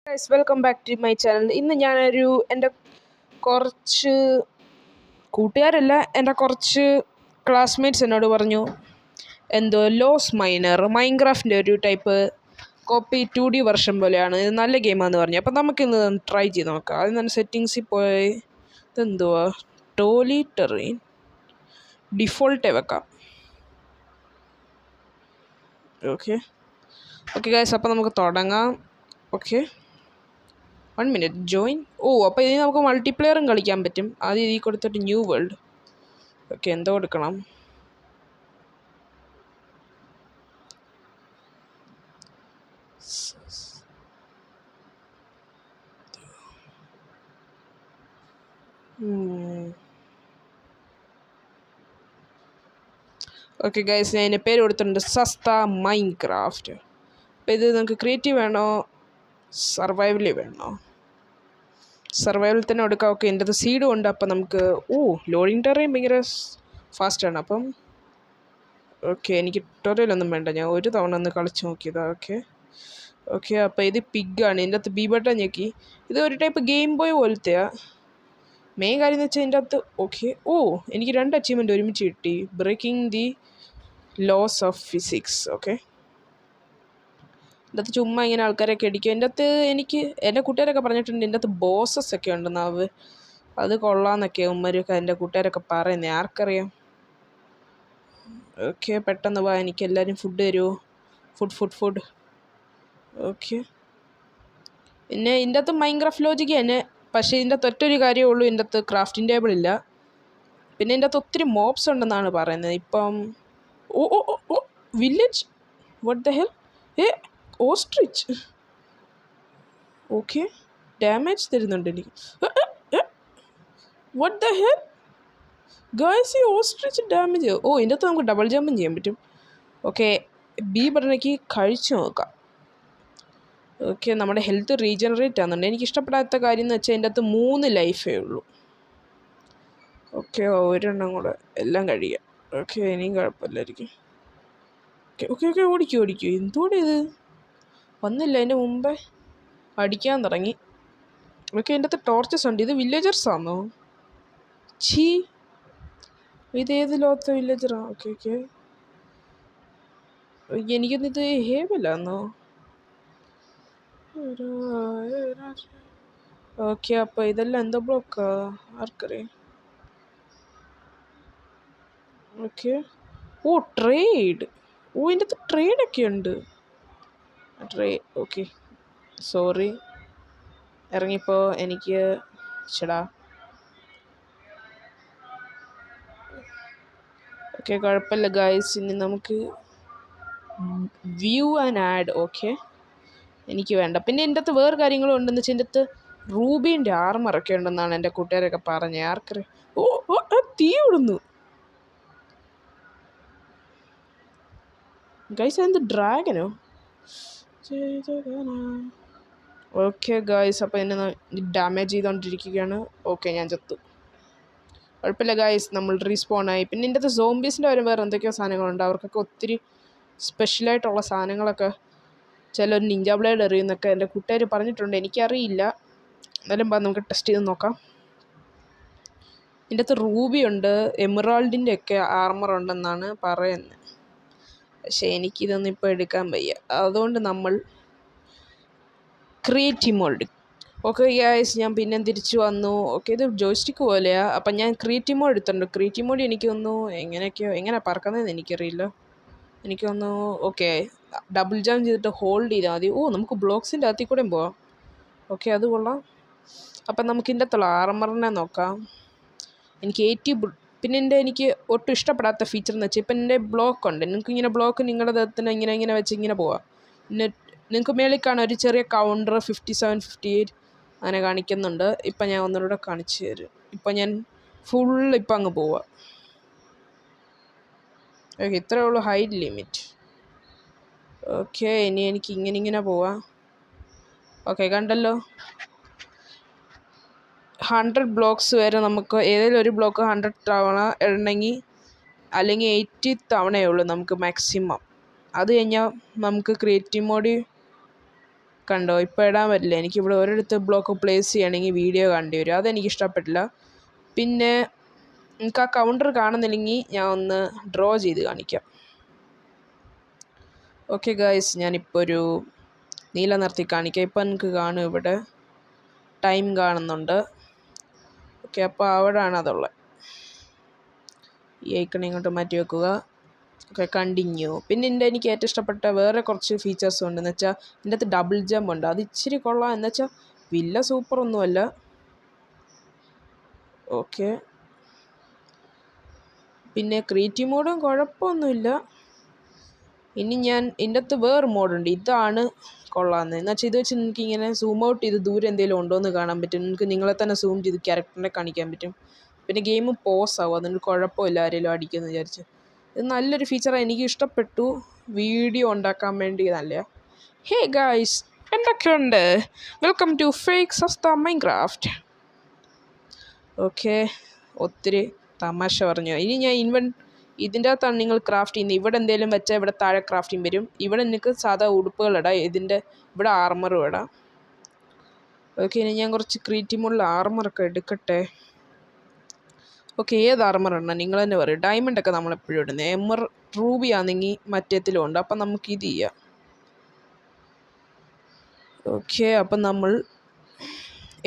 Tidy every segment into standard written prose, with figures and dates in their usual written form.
Guys welcome back to my channel. ഇന്ന് ഞാനൊരു എൻ്റെ കുറച്ച് കൂട്ടുകാരല്ല, എൻ്റെ കുറച്ച് ക്ലാസ്മേറ്റ്സ് എന്നോട് പറഞ്ഞു എന്തോ ലോസ് മൈൻക്രാഫ്റ്റിൻ്റെ ഒരു ടൈപ്പ് കോപ്പി 2D വെർഷൻ പോലെയാണ്, ഇത് നല്ല ഗെയിമാണെന്ന് പറഞ്ഞു. അപ്പം നമുക്കിന്ന് ട്രൈ ചെയ്ത് നോക്കാം. ആദ്യം തന്നെ സെറ്റിങ്സിൽ പോയി ഇതെന്തുവാ ടോലി ടെറീൻ ഡിഫോൾട്ടേ വെക്കാം. ഓക്കെ ഗൈസ്, അപ്പം നമുക്ക് തുടങ്ങാം. Okay 1 minute join. അപ്പോൾ ഇനി നമുക്ക് മൾട്ടിപ്ലെയറും കളിക്കാൻ പറ്റും. ആദ്യം ഇതിൽ കൊടുത്തിട്ട് ന്യൂ വേൾഡ്. ഓക്കെ, എന്തോ കൊടുക്കണം? ഓക്കെ ഗൈസ്, ഞാൻ അതിൻ്റെ പേര് കൊടുത്തിട്ടുണ്ട് സസ്ത മൈൻക്രാഫ്റ്റ്. അപ്പോൾ ഇത് നമുക്ക് ക്രിയേറ്റീവ് വേണോ സർവൈവലി വേണോ? സർവൈവൽ തന്നെ കൊടുക്കാം. ഓക്കെ, എൻ്റെ അത് സീഡും ഉണ്ട്. അപ്പം നമുക്ക് ലോഡിങ് ടെറയും ഭയങ്കര ഫാസ്റ്റാണ്. അപ്പം ഓക്കെ, എനിക്ക് ട്യൂട്ടോറിയലൊന്നും വേണ്ട, ഞാൻ ഒരു തവണ ഒന്ന് കളിച്ച് നോക്കിയതാണ്. ഓക്കെ അപ്പോൾ ഇത് പിഗാണ്. ഇതിൻ്റെ അകത്ത് ബി ബട്ടൺ ഞെക്കി. ഇത് ഒരു ടൈപ്പ് ഗെയിം ബോയ് പോലത്തെയാണ്. മെയിൻ കാര്യം എന്ന് വെച്ചാൽ ഇതിൻ്റെ അകത്ത് എനിക്ക് 2 അച്ചീവ്മെൻറ്റ് ഒരുമിച്ച് കിട്ടി. Breaking the laws of physics. Okay, ഇതിൻ്റെ അകത്ത് ചുമ്മാ ഇങ്ങനെ ആൾക്കാരൊക്കെ അടിക്കും. എൻ്റെ അകത്ത് എൻ്റെ കൂട്ടുകാരൊക്കെ പറഞ്ഞിട്ടുണ്ട് ഇതിൻ്റെ അകത്ത് ബോസസ് ഒക്കെ ഉണ്ടെന്ന്. അത് കൊള്ളാമെന്നൊക്കെ ഉമ്മരൊക്കെ എൻ്റെ കൂട്ടുകാരൊക്കെ പറയുന്നത്, ആർക്കറിയാം. ഓക്കെ, പെട്ടെന്ന് വാ, എനിക്ക് എല്ലാവരും ഫുഡ് തരുമോ? ഫുഡ്. ഓക്കെ, പിന്നെ ഇതിൻ്റെ അകത്ത് മൈൻക്രാഫ്റ്റ് ലോജിക്ക് തന്നെ. പക്ഷേ ഇതിൻ്റെ അകത്ത് ഒറ്റൊരു കാര്യമേ ഉള്ളൂ, ഇതിൻ്റെ അകത്ത് ക്രാഫ്റ്റിംഗ് ടേബിൾ ഇല്ല. പിന്നെ ഇതിൻ്റെ അകത്ത് ഒത്തിരി മോബ്സ് ഉണ്ടെന്നാണ് പറയുന്നത്. ഇപ്പം village, what the hell? Ostrich. Okay, damage തരുന്നുണ്ട് എനിക്ക്. വാട്ട് ദ ഹെൽ ഗൈസ്, ഈ ഓസ്ട്രിച്ച് ഡാമേജ്. ഇതിൻ്റെ അകത്ത് നമുക്ക് ഡബിൾ ജമ്പും ചെയ്യാൻ പറ്റും. ഓക്കെ, ബി ബട്ടണിലേക്ക് കഴിച്ചു നോക്കാം. ഓക്കെ, നമ്മുടെ ഹെൽത്ത് റീജനറേറ്റ് ആകുന്നുണ്ട്. എനിക്ക് ഇഷ്ടപ്പെടാത്ത കാര്യം എന്ന് വെച്ചാൽ ഇതിൻ്റെ അകത്ത് 3 ലൈഫേ ഉള്ളൂ. ഓക്കെ, ഒരെണ്ണം കൂടെ എല്ലാം കഴിയാം. ഓക്കെ, ഇനിയും കുഴപ്പമില്ലായിരിക്കും. ഓക്കെ ഓടിക്കൂ. എന്തുകൂടെ ഇത് വന്നില്ല, അതിൻ്റെ മുമ്പേ അടിക്കാൻ തുടങ്ങി. ഓക്കെ, ഇതിൻ്റെ അകത്ത് ടോർച്ചസ് ഉണ്ട്. ഇത് വില്ലേജേഴ്സാണോ? ഇതേത് ലോകത്തെ വില്ലേജറാ? ഓക്കെ എനിക്കൊന്നിത് ഹേവലാന്നോ? ഓക്കെ, അപ്പോൾ ഇതെല്ലാം എന്തോ ബ്ലോക്കാ, ആർക്കറിയാം. Okay, trade. ഇതിൻ്റെ അകത്ത് ട്രേഡൊക്കെ ഉണ്ട്. ഓക്കെ സോറി, ഇറങ്ങിപ്പോ. എനിക്ക് ചേടാ. ഓക്കെ, കുഴപ്പമില്ല ഗൈസ്. ഇനി നമുക്ക് വ്യൂ ആൻഡ് ആഡ്. ഓക്കെ, എനിക്ക് വേണ്ട. പിന്നെ എൻ്റെ അകത്ത് വേറെ കാര്യങ്ങളും ഉണ്ടെന്ന് വെച്ചാൽ എൻ്റെ അകത്ത് റൂബീൻ്റെ ആർമറൊക്കെ ഉണ്ടെന്നാണ് എൻ്റെ കൂട്ടുകാരൊക്കെ പറഞ്ഞത്, ആർക്കറിയാം. തീ വിടുന്നു ഗൈസ്, എന്ത് ഡ്രാഗനോ? ഓക്കെ ഗൈസ്, അപ്പോൾ എന്നെ ഡാമേജ് ചെയ്തുകൊണ്ടിരിക്കുകയാണ്. ഓക്കെ, ഞാൻ ചത്തു. കുഴപ്പമില്ല ഗൈസ്, നമ്മൾ റീസ്പോണായി. പിന്നെ ഇതിൻ്റെ അകത്ത് സോംബീസിൻ്റെ വേറെ എന്തൊക്കെയോ സാധനങ്ങളുണ്ട്. അവർക്കൊക്കെ ഒത്തിരി സ്പെഷ്യലായിട്ടുള്ള സാധനങ്ങളൊക്കെ, ചിലർ നിഞ്ച ബ്ലേഡ് എറിയുന്നൊക്കെ എൻ്റെ കൂട്ടുകാർ പറഞ്ഞിട്ടുണ്ട്. എനിക്കറിയില്ല, എന്നാലും നമുക്ക് ടെസ്റ്റ് ചെയ്ത് നോക്കാം. ഇതിൻ്റെ അകത്ത് റൂബി ഉണ്ട്, എമറാൾഡിൻ്റെ ഒക്കെ ആർമർ ഉണ്ടെന്നാണ് പറയുന്നത്. പക്ഷേ എനിക്കിതൊന്നും ഇപ്പോൾ എടുക്കാൻ വയ്യ. അതുകൊണ്ട് നമ്മൾ ക്രിയേറ്റീവ് മോഡ്. ഓക്കെ ഗൈസ്, ഞാൻ പിന്നെ തിരിച്ചു വന്നു. ഓക്കെ, ഇത് ജോയ്സ്റ്റിക്ക് പോലെയാണ്. അപ്പം ഞാൻ ക്രിയേറ്റീവ് മോഡ് എടുത്തിട്ടുണ്ട്. ക്രിയേറ്റീവ് മോഡ് എനിക്ക് തോന്നുന്നു എങ്ങനെ പറക്കുന്നതെന്ന് എനിക്കറിയില്ല. എനിക്ക് തോന്നുന്നു ഓക്കെ, ഡബിൾ ജമ്പ് ചെയ്തിട്ട് ഹോൾഡ് ചെയ്താൽ മതി. നമുക്ക് ബ്ലോക്സിൻ്റെ അകത്തിൽ കൂടെയും പോവാം. ഓക്കെ, അത് കൊള്ളാം. അപ്പം നമുക്ക് ഇതിൻ്റെ അകത്തുള്ള ആർമറിനെ നോക്കാം. എനിക്ക് പിന്നെ എനിക്ക് ഒട്ടും ഇഷ്ടപ്പെടാത്ത ഫീച്ചർ എന്ന് വെച്ചാൽ ഇപ്പം എൻ്റെ ബ്ലോക്ക് ഉണ്ട്. നിങ്ങൾക്കിങ്ങനെ ബ്ലോക്ക് നിങ്ങളുടെ ദേഹത്തിന് ഇങ്ങനെ വെച്ച് ഇങ്ങനെ പോവാം. പിന്നെ നിങ്ങൾക്ക് മേളിൽ കാണാം ഒരു ചെറിയ കൗണ്ടർ 57, 58 അങ്ങനെ കാണിക്കുന്നുണ്ട്. ഇപ്പം ഞാൻ ഒന്നുകൂടെ കാണിച്ചു തരും. ഇപ്പം ഞാൻ ഇപ്പം അങ്ങ് പോവാം. ഓക്കെ, ഇത്രയേ ഉള്ളൂ ഹൈറ്റ് ലിമിറ്റ്. ഓക്കെ, ഇനി എനിക്ക് ഇങ്ങനെ പോവാം. ഓക്കെ, കണ്ടല്ലോ, 100 ബ്ലോക്സ് വരെ നമുക്ക് ഏതെങ്കിലും ഒരു ബ്ലോക്ക് 100 തവണ ഇടണമെങ്കിൽ, അല്ലെങ്കിൽ 80 തവണയേ ഉള്ളൂ നമുക്ക് മാക്സിമം. അത് കഴിഞ്ഞാൽ നമുക്ക് ക്രിയേറ്റീവ് മോഡ് കണ്ടോ ഇപ്പോൾ ഇടാൻ പറ്റില്ല. എനിക്കിവിടെ ഒരിടത്ത് ബ്ലോക്ക് പ്ലേസ് ചെയ്യണമെങ്കിൽ വീഡിയോ കാണേണ്ടി വരും. അതെനിക്ക് ഇഷ്ടപ്പെട്ടില്ല. പിന്നെ എനിക്ക് ആ കൗണ്ടർ കാണുന്നില്ലെങ്കിൽ ഞാൻ ഒന്ന് ഡ്രോ ചെയ്ത് കാണിക്കാം. ഓക്കെ ഗായ്സ്, ഞാനിപ്പോൾ ഒരു നീല നിർത്തി കാണിക്കാം. ഇപ്പം എനിക്ക് കാണും ഇവിടെ ടൈം കാണുന്നുണ്ട്. ഓക്കെ, അപ്പോൾ അവിടെയാണ് അതുള്ളത്. ഈ ഐക്കൺ ഇങ്ങോട്ട് മാറ്റി വെക്കുക. Okay, continue. പിന്നെ എനിക്ക് ഏറ്റവും ഇഷ്ടപ്പെട്ട വേറെ കുറച്ച് ഫീച്ചേഴ്സും ഉണ്ട്. എന്ന് വെച്ചാൽ ഇതിൻ്റെ അകത്ത് ഡബിൾ ജമ്പ് ഉണ്ട്. അത് ഇച്ചിരി കൊള്ളാം. എന്ന് വെച്ചാൽ വലിയ സൂപ്പറൊന്നുമല്ല. ഓക്കെ, പിന്നെ ക്രിയേറ്റീവ് മോഡും കുഴപ്പമൊന്നുമില്ല. ഇനി ഞാൻ ഇതിൻ്റെ അകത്ത് വേറെ മോഡുണ്ട്. ഇതാണ് കൊള്ളാമെന്ന്. എന്ന് വെച്ചാൽ ഇത് വെച്ച് നിങ്ങൾക്ക് ഇങ്ങനെ സൂം ഔട്ട് ചെയ്ത് ദൂരെ എന്തെങ്കിലും ഉണ്ടോ എന്ന് കാണാൻ പറ്റും. നിങ്ങൾക്ക് നിങ്ങളെ തന്നെ സൂം ചെയ്ത് ക്യാരക്ടറിനെ കാണിക്കാൻ പറ്റും. പിന്നെ ഗെയിം പോസ് ആവും. അതുകൊണ്ട് കുഴപ്പമില്ല ആരെങ്കിലും അടിക്കുമെന്ന് വിചാരിച്ച്. ഇത് നല്ലൊരു ഫീച്ചറാണ്, എനിക്ക് ഇഷ്ടപ്പെട്ടു. വീഡിയോ ഉണ്ടാക്കാൻ വേണ്ടി നല്ല. ഹേ ഗായ്സ്, എന്തൊക്കെയുണ്ട്? വെൽക്കം ടു ഫേക്ക് സസ്ത മൈൻക്രാഫ്റ്റ്. ഓക്കെ, ഒത്തിരി തമാശ പറഞ്ഞു. ഇനി ഞാൻ ഇതിൻ്റെ അകത്താണ് നിങ്ങൾ ക്രാഫ്റ്റ് ചെയ്യുന്നത്. ഇവിടെ എന്തെങ്കിലും വെച്ചാൽ ഇവിടെ താഴെ ക്രാഫ്റ്റിംഗ് വരും. ഇവിടെ നിങ്ങൾക്ക് സാധാ ഉടുപ്പുകൾ ഇടാം. ഇവിടെ ആർമറും ഇടാം. ഓക്കെ, ഇനി ഞാൻ കുറച്ച് ക്രിയേറ്റീവുള്ള ആർമറൊക്കെ എടുക്കട്ടെ. ഓക്കെ, ഏത് ആർമർ ഇടണം നിങ്ങൾ തന്നെ പറയും. ഡയമണ്ടൊക്കെ നമ്മളെപ്പോഴും ഇടുന്നത്. റൂബി ആണെങ്കിൽ മറ്റേത്തിലും ഉണ്ട്. അപ്പം നമുക്ക് ഇത് ചെയ്യാം. ഓക്കെ, അപ്പം നമ്മൾ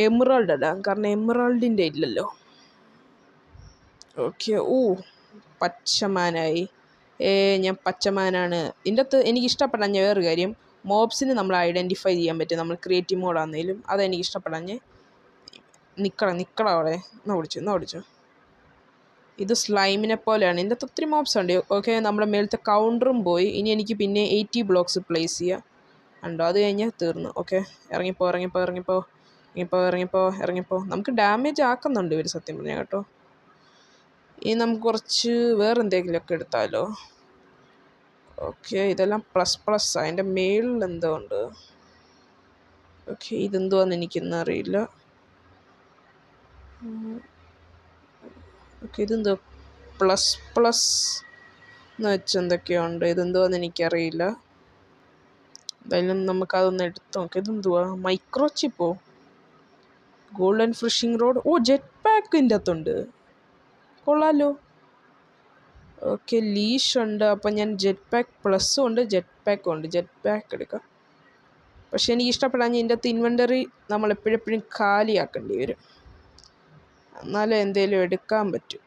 എമറാൾഡ് ഇടാം. കാരണം എമറാൾഡിൻ്റെ ഇല്ലല്ലോ. ഓക്കെ, പച്ചമാനായി. ഞാൻ പച്ചമാനാണ്. ഇതിൻ്റെ അകത്ത് എനിക്ക് ഇഷ്ടപ്പെടാൻ വേറൊരു കാര്യം, മോബ്സിന് നമ്മൾ ഐഡൻറ്റിഫൈ ചെയ്യാൻ പറ്റും. നമ്മൾ ക്രിയേറ്റീവ് മോഡാണെങ്കിലും അതെനിക്ക് ഇഷ്ടപ്പെടാൻ. നിൽക്കണം അവിടെ. എന്നാ ഓടിച്ചു. ഇത് സ്ലൈമിനെ പോലെയാണ്. ഇതിൻ്റെ അകത്ത് ഒത്തിരി മോബ്സ് ഉണ്ട്. ഓക്കെ, നമ്മുടെ മേലത്തെ കൗണ്ടറും പോയി. ഇനി എനിക്ക് പിന്നെ 80 ബ്ലോക്സ് പ്ലേസ് ചെയ്യാം. ഉണ്ടോ? അത് കഴിഞ്ഞാൽ തീർന്നു. ഓക്കെ, ഇറങ്ങിപ്പോ. നമുക്ക് ഡാമേജ് ആക്കുന്നുണ്ട് ഇവർ, സത്യം പറഞ്ഞാൽ കേട്ടോ. ഇനി നമുക്ക് കുറച്ച് വേറെ എന്തെങ്കിലുമൊക്കെ എടുത്താലോ. ഓക്കെ, ഇതെല്ലാം പ്ലസ്. അതിൻ്റെ മേളിൽ എന്തോ ഉണ്ട്. ഓക്കെ, ഇതെന്തുവാന്ന് എനിക്കൊന്നും അറിയില്ല. ഓക്കെ, ഇതെന്തോ പ്ലസ് എന്ന് വെച്ചെന്തൊക്കെയോ ഉണ്ട്. ഇതെന്തുവാന്ന് എനിക്കറിയില്ല. എന്തായാലും നമുക്കതൊന്ന് എടുത്ത് നോക്കാം. ഇതെന്തുവാ? മൈക്രോ ചിപ്പോ? Golden fishing rod. ജെറ്റ് പാക്കിൻ്റെ അകത്തുണ്ട്. കൊള്ളാലോ. ഓക്കെ, ലീഷ് ഉണ്ട്. അപ്പം ഞാൻ ജെറ്റ് പാക്ക് പ്ലസ്സും ഉണ്ട്, ജെറ്റ് പാക്കും ഉണ്ട്. ജെറ്റ് പാക്ക് എടുക്കാം. പക്ഷെ എനിക്ക് ഇഷ്ടപ്പെടാൻ ഇതിൻ്റെ അകത്ത് ഇൻവെൻ്ററി നമ്മൾ എപ്പോഴും കാലിയാക്കേണ്ടി വരും. എന്നാലേ എന്തേലും എടുക്കാൻ പറ്റും.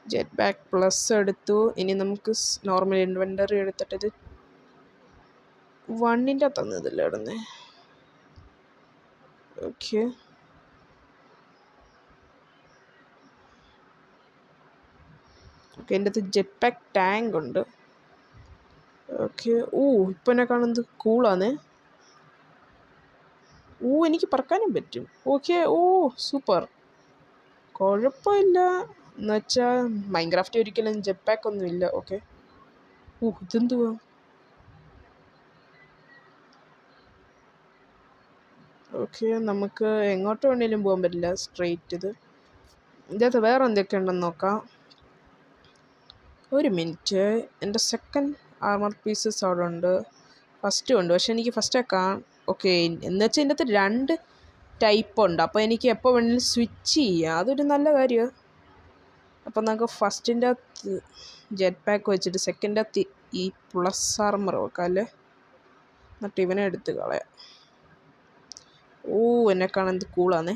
ജെറ്റ് പാക്ക് പ്ലസ് എടുത്തു. ഇനി നമുക്ക് നോർമൽ ഇൻവെൻ്ററി എടുത്തിട്ട് ഇത് 1ൻ്റെ തന്നതില്ല ഇടുന്നേ. ഓക്കെ, എൻ്റെ അടുത്ത് ജെറ്റ് പാക്ക് ടാങ്ക് ഉണ്ട്. ഓക്കെ, ഇപ്പം എന്നെ കാണുന്നത് കൂളാണ്. എനിക്ക് പറക്കാനും പറ്റും. Okay, super. കുഴപ്പമില്ല. എന്നുവെച്ചാൽ മൈൻക്രാഫ്റ്റ് ഒരിക്കലും ജെറ്റ് പാക്ക് ഒന്നും ഇല്ല. ഓക്കെ, ഇതെന്തുവാ? ഓക്കെ, നമുക്ക് എങ്ങോട്ട് വേണേലും പോകാൻ പറ്റില്ല. സ്ട്രെയിറ്റ് ഇതിൻ്റെ അകത്ത് വേറെ എന്തൊക്കെ ഉണ്ടെന്ന് നോക്കാം. ഒരു മിനിറ്റ്. എൻ്റെ സെക്കൻഡ് ആർമർ പീസസ് അവിടെ ഉണ്ട്. ഫസ്റ്റും ഉണ്ട്. പക്ഷെ എനിക്ക് ഫസ്റ്റേ ഓക്കെ, എന്ന് വെച്ചാൽ ഇതിൻ്റെ അകത്ത് 2 ടൈപ്പ് ഉണ്ട്. അപ്പോൾ എനിക്ക് എപ്പോൾ വേണമെങ്കിലും സ്വിച്ച് ചെയ്യാം. അതൊരു നല്ല കാര്യമാണ്. അപ്പം നമുക്ക് ഫസ്റ്റിൻ്റെ അകത്ത് ജെറ്റ് പാക്ക് വെച്ചിട്ട് സെക്കൻഡ് അകത്ത് ഈ പ്ലസ് ആർമർ വെക്കാം അല്ലേ. എന്നിട്ട് ഇവനെ എടുത്ത് കളയാം. എന്നെ കാണാൻ കൂളാണേ.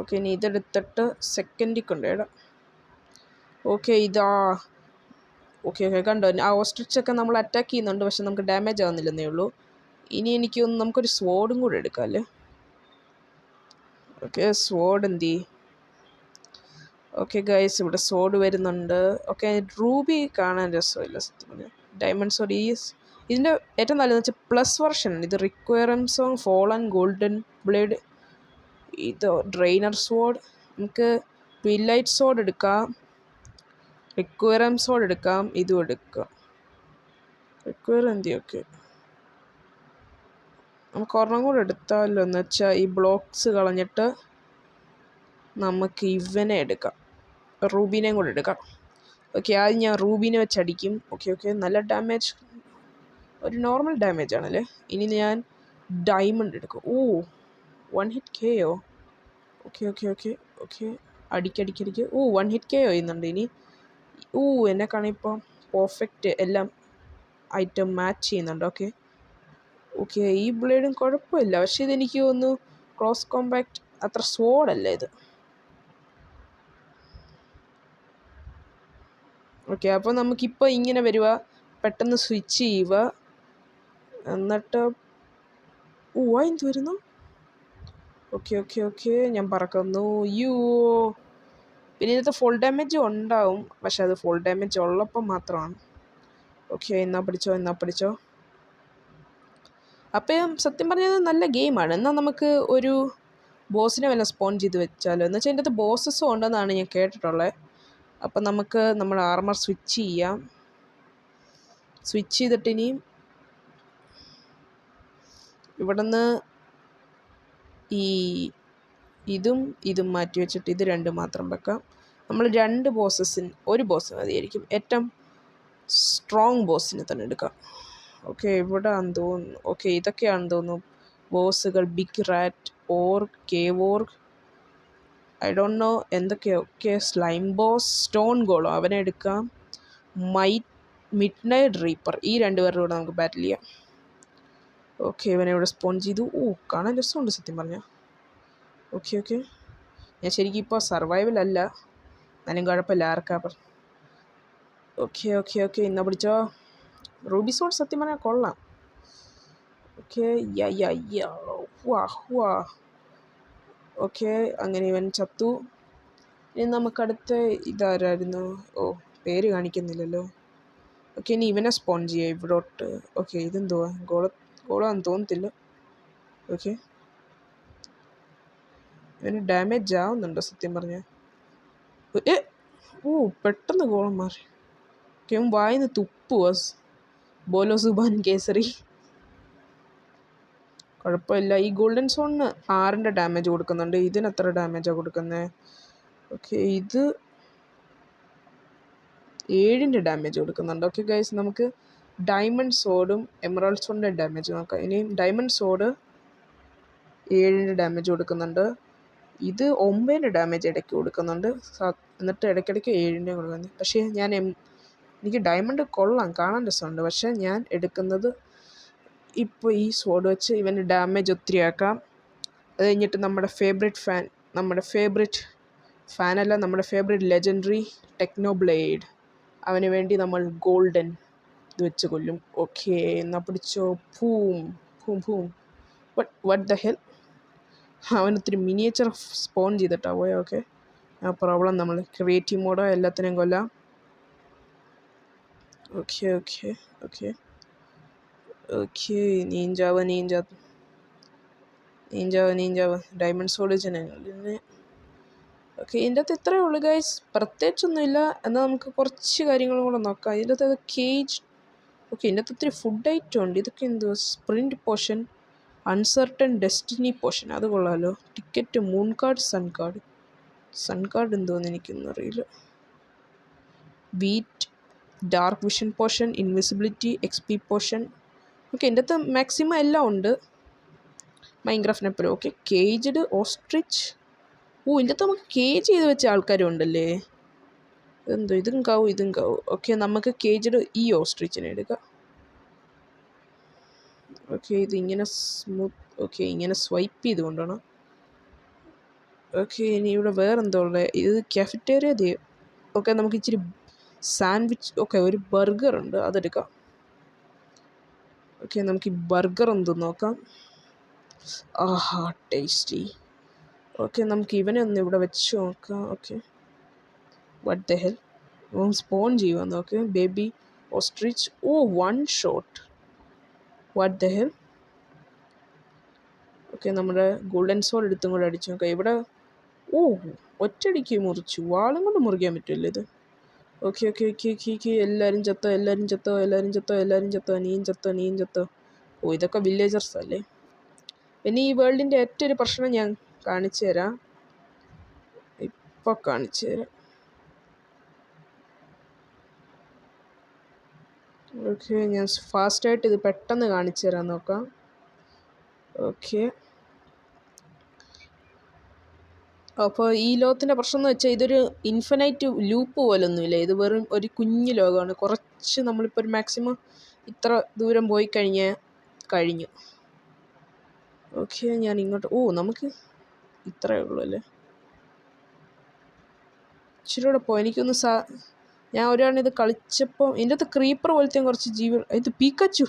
ഓക്കെ, ഇനി ഇതെടുത്തിട്ട് സെക്കൻഡിൽ കൊണ്ടുപോയിടാം. ഓക്കെ, ഓക്കെ കണ്ടോ? ആ ഓസ്ട്രിച്ചൊക്കെ നമ്മൾ അറ്റാക്ക് ചെയ്യുന്നുണ്ട്. പക്ഷെ നമുക്ക് ഡാമേജ് ആവുന്നില്ലെന്നേ ഉള്ളൂ. ഇനി നമുക്കൊരു സ്വോർഡും കൂടെ എടുക്കാം അല്ലേ. ഓക്കെ, സ്വോർഡ് എന്തി. ഓക്കെ ഗൈസ്, ഇവിടെ സ്വോർഡ് വരുന്നുണ്ട്. ഓക്കെ, റൂബി കാണാൻ രസമില്ല സത്യം പറഞ്ഞാൽ. ഡയമണ്ട് സ്വോർഡ് ഇതിൻ്റെ ഏറ്റവും നല്ലതെന്ന് വെച്ചാൽ പ്ലസ് വെർഷൻ ഉണ്ട്. ഇത് requirements on fallen golden blade. ഇത് ഡ്രെയിനർ സ്വോർഡ്. നമുക്ക് ട്വിലൈറ്റ് സ്വോർഡ് എടുക്കാം. റിക്വയറം സ്വോർഡ് എടുക്കാം. ഇതും എടുക്കാം. ഓക്കെ, നമുക്ക് ഒരെണ്ണം കൂടെ എടുത്താലോ. എന്ന് വെച്ചാൽ ഈ ബ്ലോക്സ് കളഞ്ഞിട്ട് നമുക്ക് ഇവനെ എടുക്കാം. റൂബീനെയും കൂടെ എടുക്കാം. ഓക്കെ, ആദ്യം ഞാൻ റൂബീനെ വെച്ച് അടിക്കും. ഓക്കെ, നല്ല ഡാമേജ്. ഒരു നോർമൽ ഡാമേജ് ആണല്ലേ. ഇനി ഞാൻ ഡയമണ്ട് എടുക്കും. ഓ 1 hit KO. Okay okay okay okay. അടിക്കടിക്കടിക്ക്. ഓ 1 ഹിറ്റ് KO ചെയ്യുന്നുണ്ട്. ഇനി എന്നെ കാണിപ്പോൾ പെർഫെക്റ്റ് എല്ലാം ഐറ്റം മാച്ച് ചെയ്യുന്നുണ്ട്. Okay okay. ഈ ബ്ലേഡും കുഴപ്പമില്ല, പക്ഷേ ഇതെനിക്ക് തോന്നുന്നു ക്രോസ് കോമ്പാക്റ്റ് അത്ര സോഡല്ല ഇത്. ഓക്കെ, അപ്പോൾ നമുക്കിപ്പോൾ ഇങ്ങനെ വരിക, പെട്ടെന്ന് സ്വിച്ച് ചെയ്യുക, എന്നിട്ട് എന്ത് വരുന്നു? ഓക്കെ ഓക്കെ ഓക്കെ, ഞാൻ പറക്കുന്നു. പിന്നെ ഇതിനകത്ത് ഫുൾ ഡാമേജ് ഉണ്ടാവും, പക്ഷെ അത് ഫുൾ ഡാമേജ് ഉള്ളപ്പോൾ മാത്രമാണ്. ഓക്കെ, എന്നാ പിടിച്ചോ. അപ്പം സത്യം പറഞ്ഞത് നല്ല ഗെയിമാണ്. എന്നാൽ നമുക്ക് ഒരു ബോസിനെ വല്ല സ്പോൺ ചെയ്ത് വെച്ചാലോ. എന്ന് വെച്ചാൽ ഇതിൻ്റെ അകത്ത് ബോസസും ഉണ്ടെന്നാണ് ഞാൻ കേട്ടിട്ടുള്ളത്. അപ്പം നമുക്ക് നമ്മുടെ ആർമർ സ്വിച്ച് ചെയ്യാം. സ്വിച്ച് ചെയ്തിട്ട് ഇനിയും ഇവിടുന്ന് ഈ ഇതും മാറ്റി വെച്ചിട്ട് ഇത് രണ്ടും മാത്രം വെക്കാം. നമ്മൾ ഒരു ബോസ് മതിയായിരിക്കും. ഏറ്റവും സ്ട്രോങ് ബോസിനെ തന്നെ എടുക്കാം. ഓക്കെ, ഇവിടെ ആണെന്ന് തോന്നുന്നു. ഓക്കെ, ഇതൊക്കെയാണെന്ന് തോന്നുന്നു ബോസുകൾ. ബിഗ് റാറ്റ്, കേവോർ, ഐ ഡോണ്ട് നോ എന്തൊക്കെയോ. ഓക്കെ, സ്ലൈം ബോസ്, സ്റ്റോൺ ഗോളോ അവനെ എടുക്കാം. മിഡ് നൈറ്റ് റീപ്പർ, ഈ രണ്ടുപേരുടെ കൂടെ നമുക്ക് ബാറ്റിൽ ചെയ്യാം. ഓക്കെ, ഇവനെ ഇവിടെ സ്പോൺ ചെയ്തു. കാണാൻ രസമുണ്ട് സത്യം പറഞ്ഞാൽ. ഓക്കെ ഓക്കെ, ഞാൻ ശരിക്കും ഇപ്പോൾ സർവൈവലല്ല, എന്നാലും കുഴപ്പമില്ല. ആർക്കാപ്പർ. ഓക്കെ ഓക്കെ ഓക്കെ, എന്നാ പിടിച്ചോ. റൂബി സോഡ് സത്യം പറഞ്ഞാൽ കൊള്ളാം. ഓക്കെ ഓക്കെ, അങ്ങനെ ഇവൻ ചത്തു. ഇനി നമുക്കടുത്ത ഇതാരായിരുന്നു? പേര് കാണിക്കുന്നില്ലല്ലോ. ഓക്കെ, ഇനി ഇവനെ സ്പോൺ ചെയ്യാം ഇവിടോട്ട്. ഓക്കെ, ഇതെന്തുവാ? ഗോളാന്ന് തോന്നത്തില്ല. ഓക്കെ, ഇവന് ഡാമേജ് ആവുന്നുണ്ടോ സത്യം പറഞ്ഞാൽ? പെട്ടെന്ന് ഗോളം മാറി. ഓക്കെ, അവൻ വായിന്ന് തുപ്പുവാ. ബോലോ സുബാൻ കേസറി. കുഴപ്പമില്ല. ഈ ഗോൾഡൻ സോണിന് 6 ഡാമേജ് കൊടുക്കുന്നുണ്ട്. ഇതിന് എത്ര ഡാമേജാണ് കൊടുക്കുന്നത്? ഓക്കെ, ഇത് 7 ഡാമേജ് കൊടുക്കുന്നുണ്ട്. ഓക്കെ ഗൈസ്, നമുക്ക് ഡയമണ്ട് സോഡും എമറാൾഡ് സോഡിൻ്റെ ഡാമേജ് നോക്കാം. ഇനിയും ഡയമണ്ട് സോഡ് 7 ഡാമേജ് കൊടുക്കുന്നുണ്ട്. ഇത് 9 ഡാമേജ് ഇടയ്ക്ക് കൊടുക്കുന്നുണ്ട്. എന്നിട്ട് ഇടയ്ക്കിടയ്ക്ക് 7 കൊടുക്കുന്നത്. പക്ഷേ എനിക്ക് ഡയമണ്ട് കൊള്ളാം, കാണാൻ രസമുണ്ട്. പക്ഷേ ഞാൻ എടുക്കുന്നത് ഇപ്പോൾ ഈ സോഡ് വെച്ച് ഇവന് ഡാമേജ് ഒത്തിരി ആക്കാം. അത് കഴിഞ്ഞിട്ട് നമ്മുടെ ഫേവറേറ്റ് ലെജൻഡറി ടെക്നോബ്ലേഡ്, അവന് വേണ്ടി നമ്മൾ ഗോൾഡൻ ഇത് വെച്ച് കൊല്ലും. ഓക്കെ, എന്നാ പിടിച്ചോ. ഭൂം. What the hell. അവനൊത്തിരി മിനിയേച്ചർ സ്പോൺ ചെയ്തിട്ടാണ് പോയത്. ഓക്കെ, ആ പ്രോബ്ലം. നമ്മൾ ക്രിയേറ്റീവ് മോഡോ എല്ലാത്തിനെയും കൊല്ലാം. ഓക്കെ ഓക്കെ ഓക്കെ ഓക്കെ, നീഞ്ചാവ്. ഡയമണ്ട് സോഡ് ചെന്നെ. ഓക്കെ, ഇതിൻ്റെ അകത്ത് ഇത്രയേ ഉള്ളൂ ഗൈസ്, പ്രത്യേകിച്ചൊന്നുമില്ല. എന്നാൽ നമുക്ക് കുറച്ച് കാര്യങ്ങളും കൂടെ നോക്കാം. ഇതിൻ്റെ അകത്ത് കേജ്. ഓക്കെ, ഇതിൻ്റെ അകത്ത് ഒത്തിരി ഫുഡ് ഐറ്റം ഉണ്ട്. ഇതൊക്കെ എന്തുവാ? Sprint potion, uncertain destiny potion, അത് കൊള്ളാമല്ലോ. Ticket, moon card, sun card എന്തോന്ന് എനിക്കൊന്നും അറിയില്ല. Wheat, dark vision potion, invisibility, XP potion. Okay, എൻ്റെ അകത്ത് മാക്സിമം എല്ലാം ഉണ്ട് മൈൻക്രാഫ്റ്റിനെ പോലെ. Okay, caged ostrich. ഇതിൻ്റെ അകത്ത് നമുക്ക് കേജ് ചെയ്ത് വെച്ച ആൾക്കാരും ഉണ്ടല്ലേ. എന്തോ ഇതും കാവും. ഓക്കെ, നമുക്ക് കേജ്ഡ് ഈ ഓസ്ട്രിച്ചിനെ എടുക്കാം. ഓക്കെ, ഇതിങ്ങനെ ഓക്കെ, ഇങ്ങനെ സ്വൈപ്പ് ചെയ്ത് കൊണ്ടുപോകണം. ഓക്കെ, ഇനി ഇവിടെ വേറെന്തോ ഉള്ളത്? ഇത് കാഫറ്റേറിയ. ഓക്കെ, നമുക്ക് ഇച്ചിരി സാൻഡ്വിച്ച്. ഓക്കെ, ഒരു ബർഗർ ഉണ്ട്, അതെടുക്കാം. ഓക്കെ, നമുക്ക് ഈ ബർഗർ എന്ത് നോക്കാം. ആഹാ, ടേസ്റ്റി. ഓക്കെ, നമുക്ക് ഇവനെ ഒന്ന് ഇവിടെ വെച്ച് നോക്കാം. Okay, what the hell. Spawn ചെയ്യുക നോക്ക്. Baby ostrich. 1 shot. What the hell. Okay, നമ്മുടെ ഗോൾഡൻ സോൾ എടുത്തും കൂടെ അടിച്ചു നോക്കാം. ഇവിടെ ഒറ്റയടിക്ക് മുറിച്ചു. വാളും കൊണ്ട് മുറിക്കാൻ പറ്റില്ല ഇത്. Okay okay okay okay okay, എല്ലാവരും ചത്തോ. നീയും ചത്തോ. ഇതൊക്കെ വില്ലേജേഴ്സ് അല്ലേ. പിന്നെ ഈ വേൾഡിൻ്റെ ഏറ്റവും ഒരു പ്രശ്നം ഞാൻ കാണിച്ചു തരാം. ഓക്കെ, ഞാൻ ഫാസ്റ്റായിട്ട് ഇത് പെട്ടെന്ന് കാണിച്ചു തരാൻ നോക്കാം. ഓക്കെ, അപ്പോൾ ഈ ലോകത്തിൻ്റെ പ്രശ്നം എന്ന് വെച്ചാൽ ഇതൊരു ഇൻഫിനൈറ്റ് ലൂപ്പ് പോലൊന്നുമില്ല. ഇത് വെറും ഒരു കുഞ്ഞു ലോകമാണ്. കുറച്ച് നമ്മളിപ്പോൾ ഒരു മാക്സിമം ഇത്ര ദൂരം പോയി കഴിഞ്ഞു. ഓക്കെ, ഞാൻ ഇങ്ങോട്ട് നമുക്ക് ഇത്രയേ ഉള്ളൂ അല്ലേ? ഇച്ചിരി കൂടെ പോ. എനിക്കൊന്ന് ഞാൻ ഒരാണ് ഇത് കളിച്ചപ്പോൾ ഇതിൻ്റെ അകത്ത് ക്രീപ്പർ പോലത്തെ കുറച്ച് ഇത് പിക്കാച്ചു.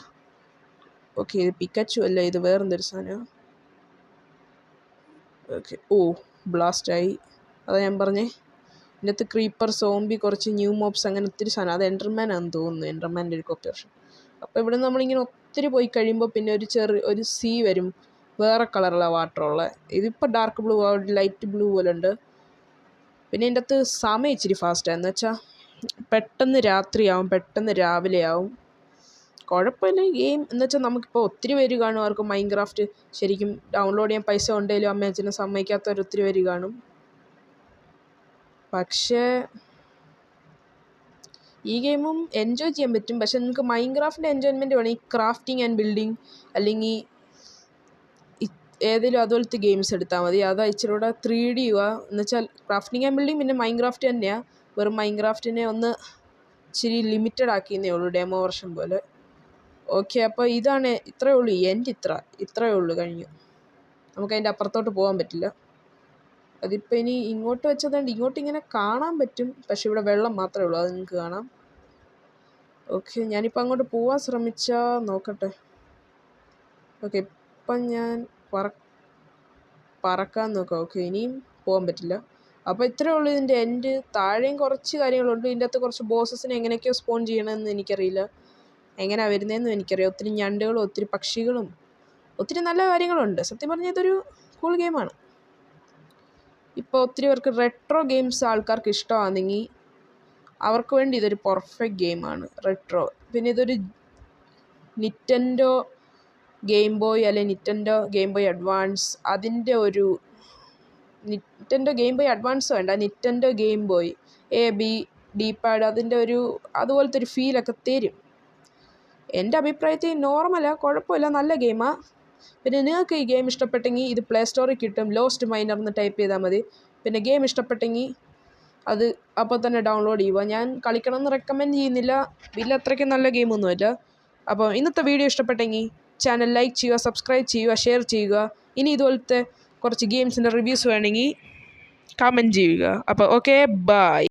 ഓക്കെ, ഇത് പിക്കാച്ചു അല്ല, ഇത് വേറെന്തൊരു സാധനമാണ്. ഓക്കെ, ബ്ലാസ്റ്റായി. അതാ ഞാൻ പറഞ്ഞേ, ഇതിനകത്ത് ക്രീപ്പർ, സോംബി, കുറച്ച് ന്യൂ മോബ്സ്, അങ്ങനെ ഒത്തിരി സാധനം. അത് എൻഡർമാൻ ആണെന്ന് തോന്നുന്നു, എൻഡർമാൻ്റെ ഒരു കോപ്പി വെർഷൻ. അപ്പോൾ ഇവിടെ നമ്മളിങ്ങനെ ഒത്തിരി പോയി കഴിയുമ്പോൾ പിന്നെ ഒരു സീ വരും, വേറെ കളറുള്ള വാട്ടറുള്ള. ഇതിപ്പോൾ ഡാർക്ക് ബ്ലൂ, ലൈറ്റ് ബ്ലൂ പോലെ ഉണ്ട്. പിന്നെ ഇതിൻ്റെ അകത്ത് സമയം ഇച്ചിരി ഫാസ്റ്റാണ്. എന്ന് വെച്ചാൽ പെട്ടെന്ന് രാത്രിയാവും, പെട്ടെന്ന് രാവിലെയാവും. കുഴപ്പമില്ല ഈ ഗെയിം. എന്ന് വെച്ചാൽ നമുക്കിപ്പോൾ ഒത്തിരി പേര് കാണും അവർക്ക് മൈൻക്രാഫ്റ്റ് ശരിക്കും ഡൗൺലോഡ് ചെയ്യാൻ പൈസ ഉണ്ടെങ്കിലും അമ്മ അച്ഛനെ സമ്മതിക്കാത്തവർ ഒത്തിരി പേര് കാണും. പക്ഷേ ഈ ഗെയിമും എൻജോയ് ചെയ്യാൻ പറ്റും. പക്ഷെ നിങ്ങൾക്ക് മൈൻക്രാഫ്റ്റിൻ്റെ എൻജോയ്മെൻറ്റ് വേണം, ഈ ക്രാഫ്റ്റിംഗ് ആൻഡ് ബിൽഡിങ് അല്ലെങ്കിൽ ഏതെങ്കിലും അതുപോലത്തെ ഗെയിംസ് എടുത്താൽ മതി. അതാ ഇച്ചിരി കൂടെ 3D എന്ന് വെച്ചാൽ ക്രാഫ്റ്റിംഗ് ആൻഡ് ബിൽഡിങ് പിന്നെ മൈൻക്രാഫ്റ്റ് തന്നെയാണ്. വെറും മൈൻക്രാഫ്റ്റിനെ ഒന്ന് ഇച്ചിരി ലിമിറ്റഡ് ആക്കിയെന്നേ ഉള്ളൂ, ഡെമോ വെർഷൻ പോലെ. ഓക്കെ, അപ്പോൾ ഇതാണ്, ഇത്രയേ ഉള്ളൂ. ഇത്രയേ ഉള്ളൂ, കഴിഞ്ഞു. നമുക്കതിൻ്റെ അപ്പുറത്തോട്ട് പോകാൻ പറ്റില്ല. അതിപ്പോൾ ഇനി ഇങ്ങോട്ട് വെച്ചതുകൊണ്ട് ഇങ്ങോട്ട് ഇങ്ങനെ കാണാൻ പറ്റും, പക്ഷെ ഇവിടെ വെള്ളം മാത്രമേ ഉള്ളൂ, അത് നിങ്ങൾക്ക് കാണാം. ഓക്കെ, ഞാനിപ്പോൾ അങ്ങോട്ട് പോകാൻ ശ്രമിച്ചാൽ നോക്കട്ടെ. ഓക്കെ, ഇപ്പം ഞാൻ പറക്കാൻ നോക്കാം. ഓക്കെ, ഇനിയും പോകാൻ പറ്റില്ല. അപ്പോൾ ഇത്രയേ ഉള്ളൂ ഇതിൻ്റെ എൻഡ്. താഴെയും കുറച്ച് കാര്യങ്ങളുണ്ട്. ഇതിൻ്റെ അകത്ത് കുറച്ച് ബോസസിനെ എങ്ങനെയൊക്കെയോ സ്പോൺ ചെയ്യണമെന്ന് എനിക്കറിയില്ല, എങ്ങനെയാണ് വരുന്നതെന്നും എനിക്കറിയാം. ഒത്തിരി ഞണ്ടുകളും ഒത്തിരി പക്ഷികളും ഒത്തിരി നല്ല കാര്യങ്ങളുണ്ട്. സത്യം പറഞ്ഞാൽ ഇതൊരു കൂൾ ഗെയിമാണ്. ഇപ്പോൾ ഒത്തിരി പേർക്ക് റെട്രോ ഗെയിംസ് ആൾക്കാർക്ക് ഇഷ്ടമാണെങ്കിൽ അവർക്ക് വേണ്ടി ഇതൊരു പെർഫെക്റ്റ് ഗെയിമാണ്, റെട്രോ. പിന്നെ ഇതൊരു നിറ്റൻഡോ ഗെയിം ബോയ് അല്ലെങ്കിൽ നിറ്റൻഡോ ഗെയിം ബോയ് അഡ്വാൻസ്, അതിൻ്റെ ഒരു നിറ്റൻഡോ ഗെയിം ബോയ് അഡ്വാൻസ് വേണ്ട, നിറ്റൻഡോ ഗെയിം ബോയ് ഡി പാഡ്, അതിൻ്റെ അതുപോലത്തെ ഒരു ഫീലൊക്കെ തരും. എൻ്റെ അഭിപ്രായത്തിൽ നോർമലാണ്, കുഴപ്പമില്ല, നല്ല ഗെയിമാണ്. പിന്നെ നിങ്ങൾക്ക് ഈ ഗെയിം ഇഷ്ടപ്പെട്ടെങ്കിൽ ഇത് പ്ലേ സ്റ്റോറിൽ കിട്ടും, ലോസ്റ്റ് മൈനർ എന്ന് ടൈപ്പ് ചെയ്താൽ മതി. പിന്നെ ഗെയിം ഇഷ്ടപ്പെട്ടെങ്കിൽ അത് അപ്പോൾ തന്നെ ഡൗൺലോഡ് ചെയ്യുക. ഞാൻ കളിക്കണമെന്ന് റെക്കമെൻഡ് ചെയ്യുന്നില്ല, വലിയ അത്രയ്ക്ക് നല്ല ഗെയിമൊന്നുമല്ല. അപ്പോൾ ഇന്നത്തെ വീഡിയോ ഇഷ്ടപ്പെട്ടെങ്കിൽ ചാനൽ ലൈക്ക് ചെയ്യുക, സബ്സ്ക്രൈബ് ചെയ്യുക, ഷെയർ ചെയ്യുക. ഇനി ഇതുപോലത്തെ കുറച്ച് ഗെയിംസിൻ്റെ റിവ്യൂസ് വേണമെങ്കിൽ കമൻറ്റ് ചെയ്യുക. അപ്പോൾ ഓക്കെ, ബൈ.